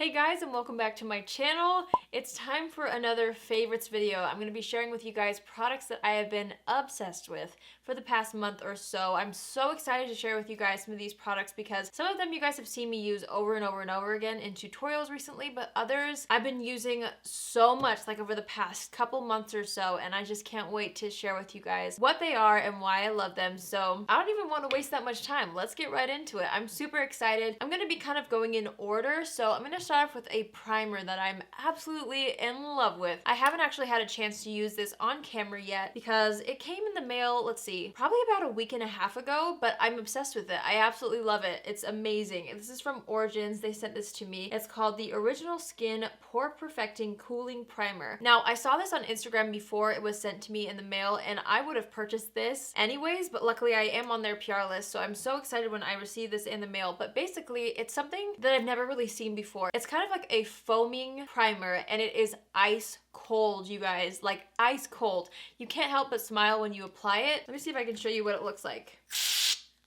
Hey guys, and welcome back to my channel. It's time for another favorites video. I'm going to be sharing with you guys products that I have been obsessed with for the past month or so. I'm so excited to share with you guys some of these products because some of them you guys have seen me use over and over and over again in tutorials recently, but others I've been using so much like over the past couple months or so, and I just can't wait to share with you guys what they are and why I love them. So I don't even want to waste that much time. Let's get right into it. I'm super excited. I'm going to be kind of going in order, so I'm going to start off with a primer that I'm absolutely in love with. I haven't actually had a chance to use this on camera yet because it came in the mail, let's see, probably about a week and a half ago, but I'm obsessed with it. I absolutely love it. It's amazing. This is from Origins. They sent this to me. It's called the Original Skin Pore Perfecting Cooling Primer. Now, I saw this on Instagram before it was sent to me in the mail, and I would have purchased this anyways, but luckily I am on their PR list, so I'm so excited when I receive this in the mail. But basically, it's something that I've never really seen before. It's kind of like a foaming primer, and it is ice cold, you guys, like ice cold. You can't help but smile when you apply it. Let me see if I can show you what it looks like.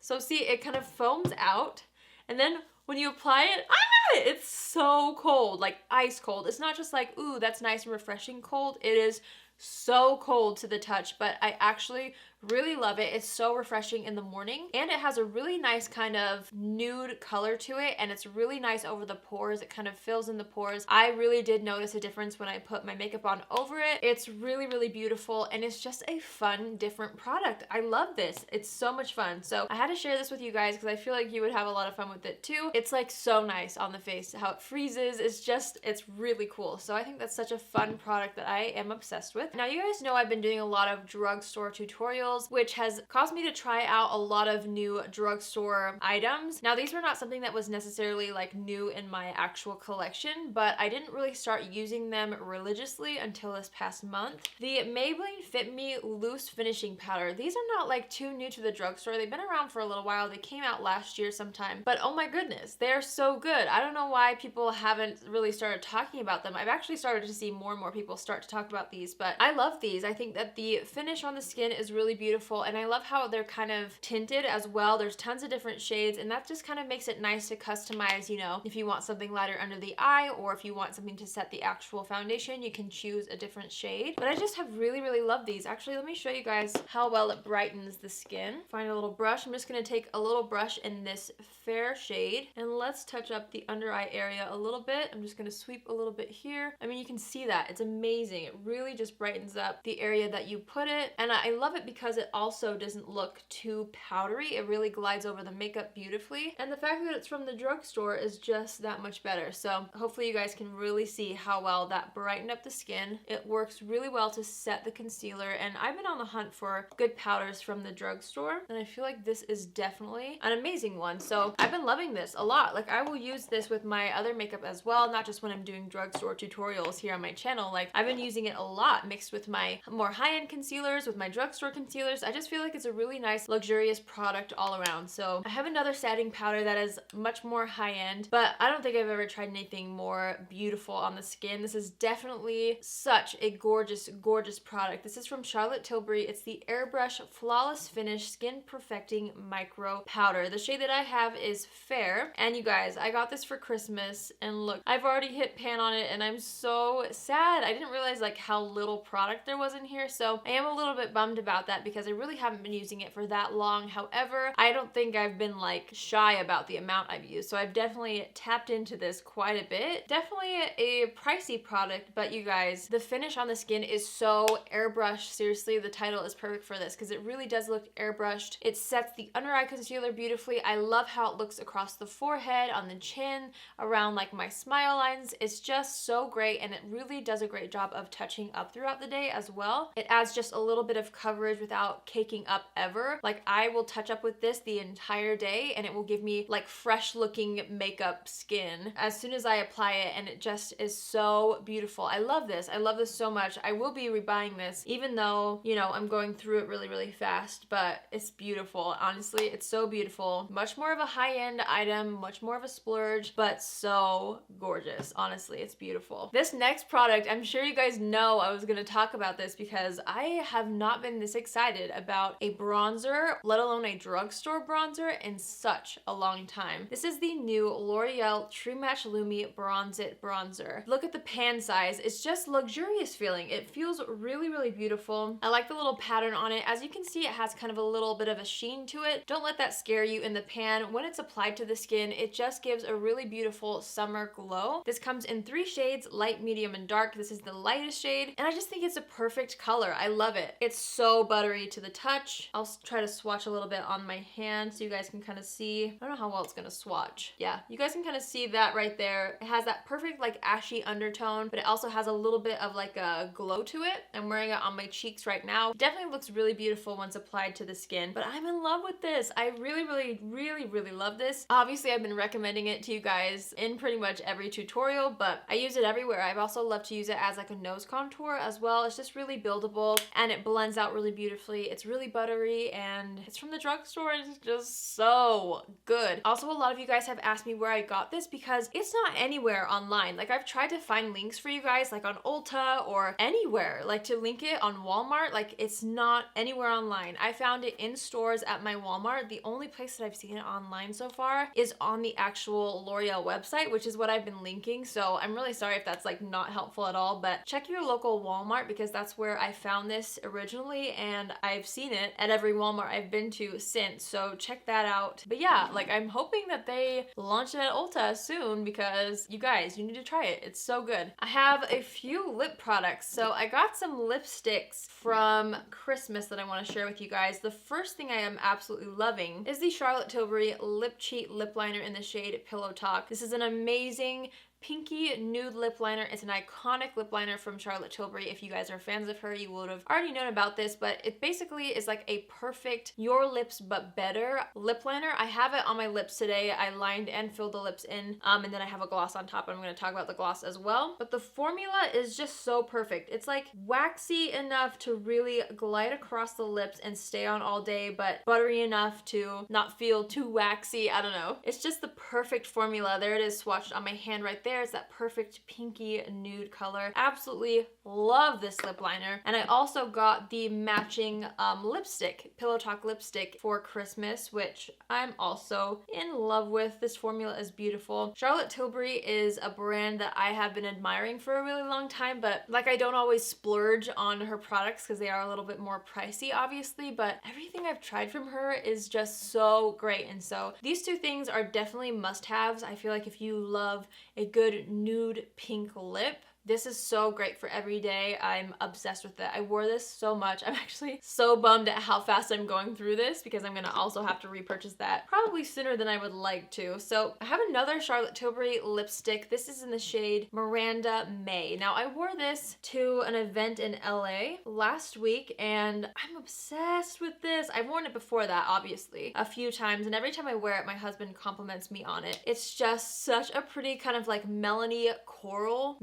So see, it kind of foams out, and then when you apply it, it's so cold, like ice cold. It's not just like, ooh, that's nice and refreshing cold. It is so cold to the touch, but I actually really love it. It's so refreshing in the morning, and it has a really nice kind of nude color to it, and it's really nice over the pores. It kind of fills in the pores. I really did notice a difference when I put my makeup on over it. It's really, really beautiful, and it's just a fun, different product. I love this. It's so much fun. So I had to share this with you guys because I feel like you would have a lot of fun with it too. It's like so nice on the face, how it freezes. It's really cool. So I think that's such a fun product that I am obsessed with. Now, you guys know I've been doing a lot of drugstore tutorials, which has caused me to try out a lot of new drugstore items. Now, these were not something that was necessarily like new in my actual collection, but I didn't really start using them religiously until this past month. The Maybelline Fit Me Loose Finishing Powder. These are not like too new to the drugstore. They've been around for a little while. They came out last year sometime, but oh my goodness, they're so good. I don't know why people haven't really started talking about them. I've actually started to see more and more people start to talk about these, but I love these. I think that the finish on the skin is really beautiful, and I love how they're kind of tinted as well. There's tons of different shades, and that just kind of makes it nice to customize, you know, if you want something lighter under the eye, or if you want something to set the actual foundation, you can choose a different shade. But I just have really, really loved these. Actually, let me show you guys how well it brightens the skin. Find a little brush. I'm just going to take a little brush in this fair shade, and let's touch up the under eye area a little bit. I'm just going to sweep a little bit here. I mean, you can see that. It's amazing. It really just brightens up the area that you put it, and I love it because it also doesn't look too powdery. It really glides over the makeup beautifully, and the fact that it's from the drugstore is just that much better. So hopefully you guys can really see how well that brightened up the skin. It works really well to set the concealer, and I've been on the hunt for good powders from the drugstore, and I feel like this is definitely an amazing one. So I've been loving this a lot. Like, I will use this with my other makeup as well, not just when I'm doing drugstore tutorials here on my channel. Like, I've been using it a lot mixed with my more high-end concealers, with my drugstore concealers. I just feel like it's a really nice, luxurious product all around. So I have another setting powder that is much more high-end, but I don't think I've ever tried anything more beautiful on the skin. This is definitely such a gorgeous, gorgeous product. This is from Tilbury. It's the Airbrush Flawless Finish Skin Perfecting Micro Powder. The shade that I have is Fair, and you guys, I got this for Christmas, and look, I've already hit pan on it, and I'm so sad. I didn't realize like how little product there was in here, so I am a little bit bummed about that because I really haven't been using it for that long. However, I don't think I've been like shy about the amount I've used, so I've definitely tapped into this quite a bit. Definitely a pricey product, but you guys, the finish on the skin is so airbrushed. Seriously, the title is perfect for this because it really does look airbrushed. It sets the under eye concealer beautifully. I love how it looks across the forehead, on the chin, around like my smile lines. It's just so great, and it really does a great job of touching up throughout the day as well. It adds just a little bit of coverage without caking up ever. Like, I will touch up with this the entire day, and it will give me like fresh looking makeup skin as soon as I apply it, and it just is so beautiful. I love this. I love this so much. I will be rebuying this, even though, you know, I'm going through it really, really fast, but it's beautiful. Honestly, it's so beautiful. Much more of a high-end item, much more of a splurge, but so gorgeous. Honestly, it's beautiful. This next product, I'm sure you guys know I was going to talk about this because I have not been this excited excited about a bronzer, let alone a drugstore bronzer, in such a long time. This is the new L'Oreal True Match Lumi Bronze It Bronzer. Look at the pan size. It's just luxurious feeling. It feels really, really beautiful. I like the little pattern on it. As you can see, it has kind of a little bit of a sheen to it. Don't let that scare you in the pan. When it's applied to the skin, it just gives a really beautiful summer glow. This comes in 3 shades, light, medium, and dark. This is the lightest shade, and I just think it's a perfect color. I love it. It's so buttery to the touch. I'll try to swatch a little bit on my hand so you guys can kind of see. I don't know how well it's gonna swatch. Yeah, you guys can kind of see that right there. It has that perfect like ashy undertone, but it also has a little bit of like a glow to it. I'm wearing it on my cheeks right now. It definitely looks really beautiful once applied to the skin, but I'm in love with this. I really, really, really, really love this. Obviously, I've been recommending it to you guys in pretty much every tutorial, but I use it everywhere. I've also loved to use it as like a nose contour as well. It's just really buildable and it blends out really beautifully. It's really buttery and it's from the drugstore and it's just so good. Also, a lot of you guys have asked me where I got this because it's not anywhere online. Like I've tried to find links for you guys like on Ulta or anywhere, like to link it on Walmart. Like it's not anywhere online. I found it in stores at my Walmart. The only place that I've seen it online so far is on the actual L'Oreal website, which is what I've been linking. So I'm really sorry if that's like not helpful at all, but check your local Walmart because that's where I found this originally and I've seen it at every Walmart I've been to since. So check that out. But yeah, like I'm hoping that they launch it at Ulta soon because you guys, you need to try it. It's so good. I have a few lip products. So I got some lipsticks from Christmas that I want to share with you guys. The first thing I am absolutely loving is the Charlotte Tilbury Lip Cheat Lip Liner in the shade Pillow Talk. This is an amazing pinky nude lip liner. It's an iconic lip liner from Charlotte Tilbury. If you guys are fans of her, you would have already known about this, but it basically is like a perfect your lips but better lip liner. I have it on my lips today. I lined and filled the lips in, and then I have a gloss on top. I'm going to talk about the gloss as well, but the formula is just so perfect. It's like waxy enough to really glide across the lips and stay on all day, but buttery enough to not feel too waxy. I don't know. It's just the perfect formula. There it is swatched on my hand right there. It's that perfect pinky nude color. Absolutely love this lip liner. And I also got the matching lipstick, Pillow Talk lipstick for Christmas, which I'm also in love with. This formula is beautiful. Charlotte Tilbury is a brand that I have been admiring for a really long time, but like I don't always splurge on her products because they are a little bit more pricey, obviously, but everything I've tried from her is just so great. And so these two things are definitely must-haves. I feel like if you love a good nude pink lip, this is so great for every day. I'm obsessed with it. I wore this so much. I'm actually so bummed at how fast I'm going through this because I'm gonna also have to repurchase that probably sooner than I would like to. So I have another Charlotte Tilbury lipstick. This is in the shade Miranda May. Now I wore this to an event in LA last week and I'm obsessed with this. I've worn it before that, obviously, a few times, and every time I wear it, my husband compliments me on it. It's just such a pretty kind of like melony coral,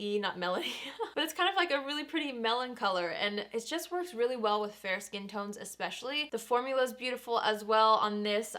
not melody, but it's kind of like a really pretty melon color and it just works really well with fair skin tones especially. The formula is beautiful as well on this.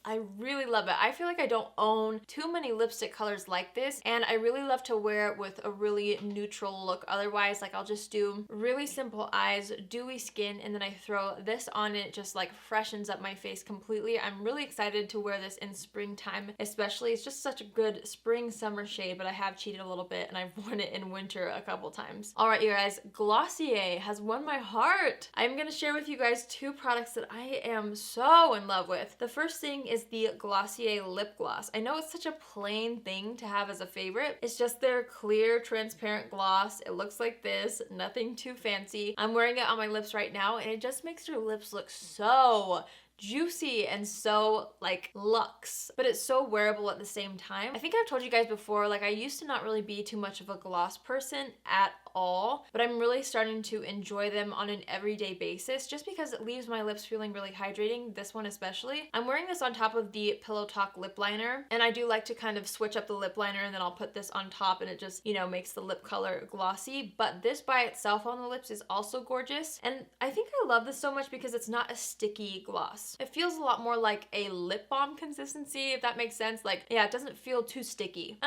I really love it. I feel like I don't own too many lipstick colors like this and I really love to wear it with a really neutral look. Otherwise, like I'll just do really simple eyes, dewy skin, and then I throw this on and it just like freshens up my face completely. I'm really excited to wear this in springtime especially. It's just such a good spring summer shade, but I have cheated a little bit and I've worn it in winter a couple times. All right, you guys, Glossier has won my heart. I'm gonna share with you guys 2 products that I am so in love with. The first thing is the Glossier Lipgloss. I know it's such a plain thing to have as a favorite. It's just their clear, transparent gloss. It looks like this, nothing too fancy. I'm wearing it on my lips right now and it just makes your lips look so juicy and so like luxe, but it's so wearable at the same time. I think I've told you guys before, like I used to not really be too much of a gloss person at all, but I'm really starting to enjoy them on an everyday basis just because it leaves my lips feeling really hydrating, this one especially. I'm wearing this on top of the Pillow Talk lip liner, and I do like to kind of switch up the lip liner and then I'll put this on top and it just, you know, makes the lip color glossy, but this by itself on the lips is also gorgeous. And I think I love this so much because it's not a sticky gloss. It feels a lot more like a lip balm consistency, if that makes sense. Like, yeah, it doesn't feel too sticky.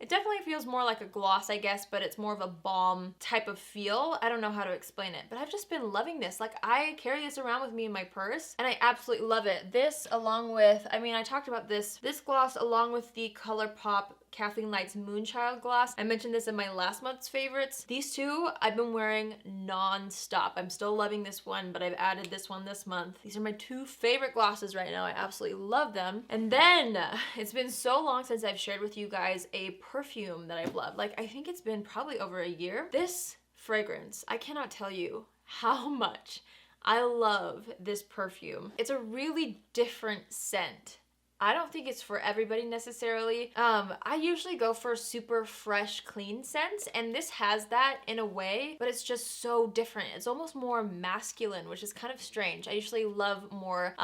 It definitely feels more like a gloss, I guess, but it's more of a balm type of feel. I don't know how to explain it, but I've just been loving this. Like, I carry this around with me in my purse and I absolutely love it. This along with, I mean, I talked about this gloss along with the ColourPop Kathleen Light's Moonchild gloss. I mentioned this in my last month's favorites. These two I've been wearing non-stop. I'm still loving this one, but I've added this one this month. These are my two favorite glosses right now. I absolutely love them. And then it's been so long since I've shared with you guys a perfume that I've loved. Like, I think it's been probably over a year. This fragrance, I cannot tell you how much I love this perfume. It's a really different scent. I don't think it's for everybody necessarily. I usually go for super fresh, clean scents, and this has that in a way, but it's just so different. It's almost more masculine, which is kind of strange. I usually love more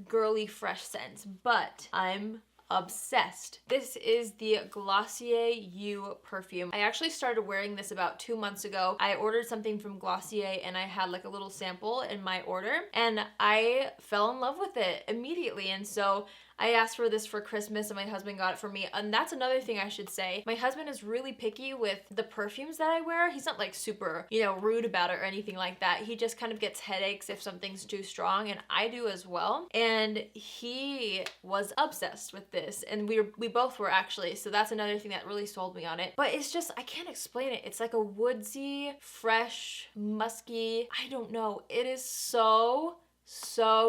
girly, fresh scents, but I'm obsessed. This is the Glossier You perfume. I actually started wearing this about 2 months ago. I ordered something from Glossier and I had like a little sample in my order and I fell in love with it immediately. And so I asked for this for Christmas and my husband got it for me. And that's another thing I should say. My husband is really picky with the perfumes that I wear. He's not like super, you know, rude about it or anything like that. He just kind of gets headaches if something's too strong, and I do as well. And he was obsessed with this, and we both were actually. So that's another thing that really sold me on it. But it's just, I can't explain it. It's like a woodsy, fresh, musky, I don't know. It is so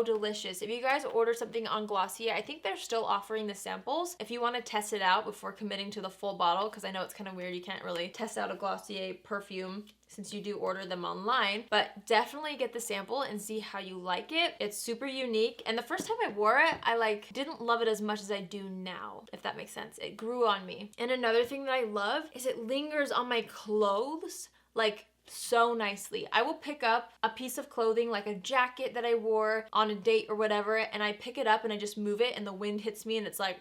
delicious. If you guys order something on Glossier, I think they're still offering the samples if you want to test it out before committing to the full bottle, because I know it's kind of weird. You can't really test out a Glossier perfume since you do order them online, but definitely get the sample and see how you like it. It's super unique, and the first time I wore it, I like didn't love it as much as I do now, if that makes sense. It grew on me. And another thing that I love is it lingers on my clothes like so nicely. I will pick up a piece of clothing like a jacket that I wore on a date or whatever, and I pick it up and I just move it and the wind hits me and it's like,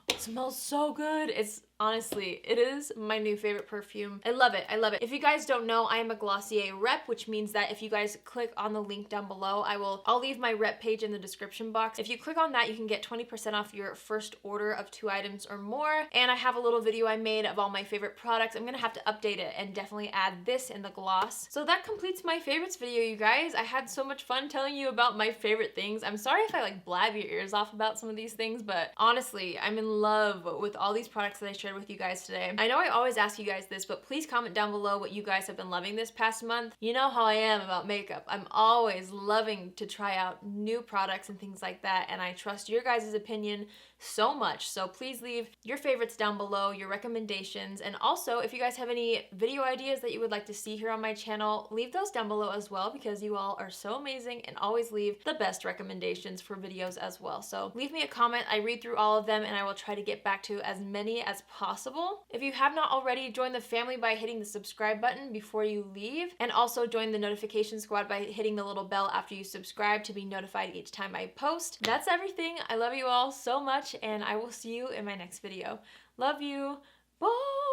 it smells so good. It's honestly, it is my new favorite perfume. I love it. I love it. If you guys don't know, I am a Glossier rep, which means that if you guys click on the link down below, I'll leave my rep page in the description box. If you click on that, you can get 20% off your first order of 2 items or more. And I have a little video I made of all my favorite products. I'm gonna have to update it and definitely add this in the gloss. So that completes my favorites video, you guys. I had so much fun telling you about my favorite things. I'm sorry if I like blab your ears off about some of these things, but honestly, I'm in love with all these products that I shared with you guys today. I know I always ask you guys this, but please comment down below what you guys have been loving this past month. You know how I am about makeup. I'm always loving to try out new products and things like that, and I trust your guys' opinion so much. So please leave your favorites down below, your recommendations, and also if you guys have any video ideas that you would like to see here on my channel, leave those down below as well, because you all are so amazing and always leave the best recommendations for videos as well. So leave me a comment. I read through all of them and I will try to get back to as many as possible. If you have not already, join the family by hitting the subscribe button before you leave, and also join the notification squad by hitting the little bell after you subscribe to be notified each time I post. That's everything. I love you all so much, and I will see you in my next video. Love you. Bye!